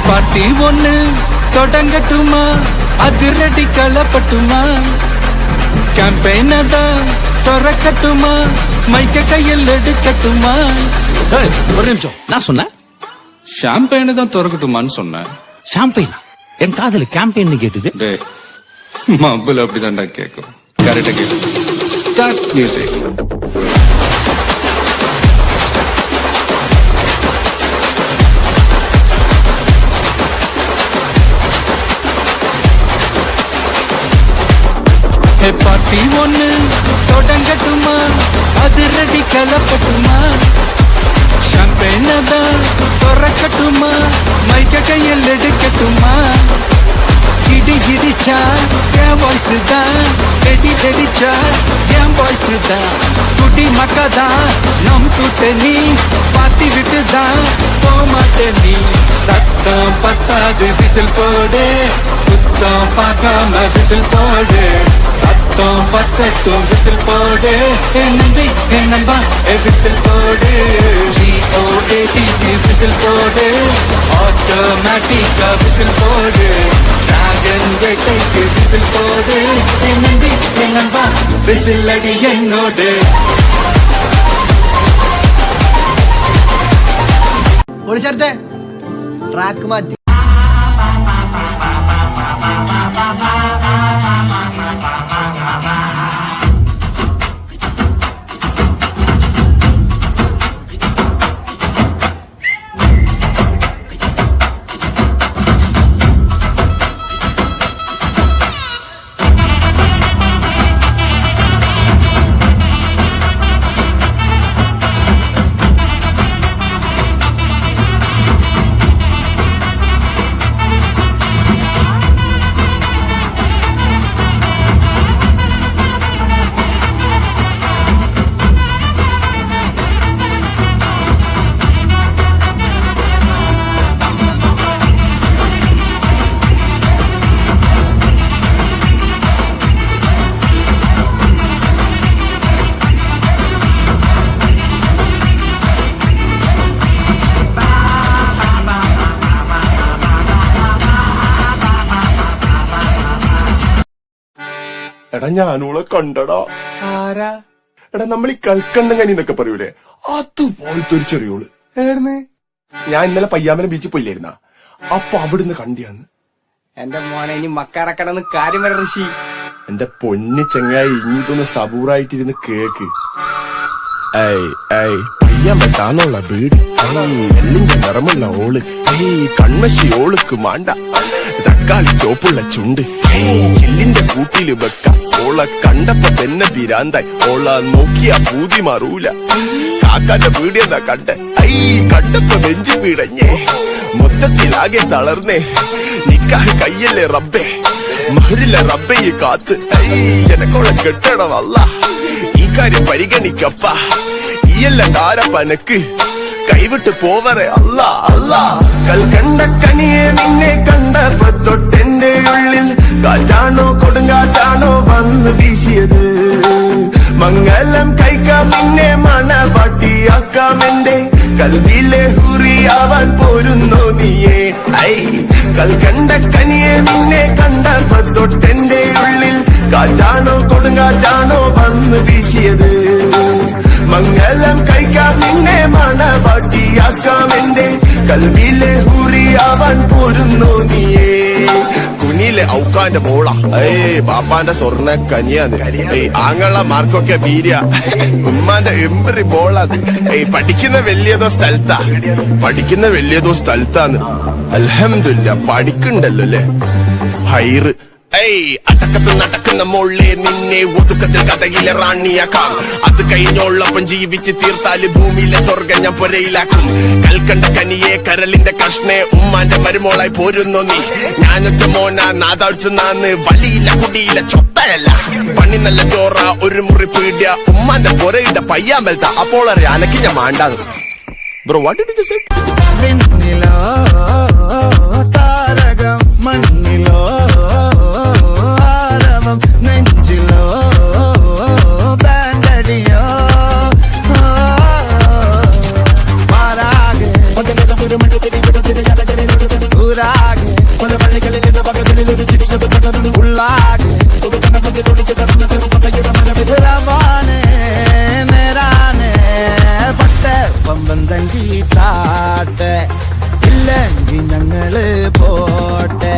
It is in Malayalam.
പാർട്ടി ഒന്ന് തുടങ്ങട്ടുമാ, അതിരടി കളപ്പട്ടുമാ, ക്യാമ്പയിൻ അതാ തുറക്കട്ടുമാ, മൈക്ക കയ്യിൽ എടുക്കട്ടുമാ. ஒரு நிமிஷம், நான் சொன்னேன் ஷாம்பெயினை தான் திறக்கட்டுமான்னு சொன்னேன். ஷாம்பெயினா? என் காதல கேம்பெயின் கேட்டுது. மబ్బுல அப்படிதான்டா கேட்கும். கரெக்டா கேட்டு ஸ்டார்ட் மியூசிக். பார்ட்டி ஒண்ணு தொடங்கட்டுமா, அதிரடி கலப்பட்டுமா, ஷாம்பெயினை தான் திறக்கட்டுமா, மைக்க கையில் எடுக்கட்டுமா. இடி இடிச்சா என் வாய்ஸ் தான், வெடி வெடிச்சா என் வாய்ஸ் தான், குடி மக்கதா நம் கூட்டணி, பாத்தி விட்டுதான் போமாட்ட நீ. சத்தம் பத்தாது விசில் போடு, குத்தம் பார்க்காம விசில் போடு, ரத்தம் பத்தட்டும் விசில் போடு, என் நம்பி என் நம்பா விசில் போடு, GOAT விசில் போடு, ஆட்டோமேட்டிக்கா விசில் போடு, டிராகன் வேட்டைக்கு விசில் போடு, என் நம்பி என் நம்பா விசில் அடி என்னோடு. ഒളിച്ചേർത്തെ ട്രാക്ക് മാറ്റി. എടാ ഞാനോളെ കണ്ടടാ. ആരാ? എടാ നമ്മൾ ഈ കൽക്കണ്ടങ്ങനി എന്നൊക്കെ പറയൂലേ, അതുപോലത്തെ ഒരു ചെറിയോള്. ഞാൻ ഇന്നലെ പയ്യാമല ബീച്ചിൽ പോയില്ലായിരുന്ന, അപ്പൊ അവിടുന്ന് കണ്ടിയാന്ന്. എന്റെ മോനെ ഇനി മക്കാറക്കടന്ന് കാര്യം വരെ ഋഷി. എന്റെ പൊന്നു ചെങ്ങായി ഇങ്ങിട്ടൊന്ന് സബൂറായിട്ടിരുന്ന് കേക്ക്. പയ്യാമ്പട്ടാന്നുള്ള വീട്, എല്ലിന്റെ നിറമുള്ള ഓള്, കൺമശി ഓളുക്ക് മാണ്ട, തക്കാളി ചോപ്പുള്ള ചുണ്ട്, ചില്ലിന്റെ കൂട്ടില് വെക്ക, ഓള കണ്ടപ്പോ തന്നെ പിരാന്തായി, ഓള നോക്കിയ പൂതി മാറൂല. കാക്കാന്റെ വീടിയെന്നാ കണ്ട, കണ്ടപ്പോ നെഞ്ചു പിടഞ്ഞേ, മൊത്തത്തിലാകെ തളർന്നേ, നിക്കാഹ് കയ്യല്ലേ റബ്ബേ, മഹരില്ല റബ്ബയെ കാത്ത്, എനക്കോളെ കെട്ടണമല്ല, ഈ കാര്യം പരിഗണിക്കപ്പ, ഈയല്ല താരപ്പനക്ക് കൈവിട്ട് പോവറേ അല്ല അല്ല. കൽക്കണ്ട കനിയെ നിന്നെ കണ്ടപ്പോ തൊട്ടെന്റെ ഉള്ളിൽ കാറ്റാണോ കൊടുങ്കാറ്റാണോ വന്ന് വീശിയത്, മംഗലം കഴിക്കാം നിന്നെ മണവാട്ടിയാക്കാം, എന്റെ കൽവിലെ ഹുറിയാവാൻ പോരുന്നോ നീയേ. കൽക്കണ്ട കനിയെ നിന്നെ കണ്ടപ്പോ തൊട്ടെന്റെ ഉള്ളിൽ കാറ്റാണോ കൊടുങ്കാറ്റാണോ വന്ന് വീശിയത്, മംഗലം കഴിക്കാം നിന്നെ മണവാട്ടിയാക്കാം, എന്റെ കൽവിലെ ഹുറിയാവാൻ പോരുന്നോ നീയേ. കുനിയിലെ ഔക്കാന്റെ മോള, ബാപ്പാന്റെ സ്വർണ്ണ കനിയാന്ന്, ആങ്ങള മാർക്കൊക്കെ വീര്യ, ഉമ്മാന്റെ എമ്പറി ബോളാന്ന്. പഠിക്കുന്ന വലിയതോ സ്ഥലത്താന്ന്. അൽഹംദുലില്ലാ പഠിക്കണ്ടല്ലോ അല്ലേ. ഹൈറ് അടക്കത്ത് നടക്കുന്ന മോളെ നിന്നെ ഒതുക്കത്തിൽ കഥയിലെ റാണിയാക്കാം, അത് കഴിഞ്ഞോളപ്പം ജീവിച്ച് തീർത്താല് ഭൂമിയിലെ സ്വർഗം ഞാൻ പുരയിലാക്കും. കൽക്കണ്ട കനിയെ കരളിന്റെ കഷ്ണേ ഉമ്മാന്റെ മരുമോളായി പോരുന്നു നീ. ഞാനൊറ്റ മോന നാദാഴ്ചന്നാന്ന്, വലിയില്ല കുടിയില്ല ചൊത്തയല്ല, പണി നല്ല ചോറ ഒരു മുറി പീടിയ, ഉമ്മാന്റെ പുരയുടെ പയ്യാമ്പലത്ത, അപ്പോൾ അറിയാം അനക്ക് ഞാൻ മാണ്ടാന്ന്. Bro what did you say? താരകം മണ്ണിലോ നെഞ്ചിലോ ബാൻഡടിയോ മാറാകെ പല വഴികളിൽ ഇത് വകകളിൽ ഒരു ചിരിയത് പകരുന്നു ഉള്ളാകെ റവാനെ നേരാനെ പട്ട പമ്പന്തങ്കി താട്ടെ ഇല്ലെങ്കിൽ ഞങ്ങള് പോട്ടെ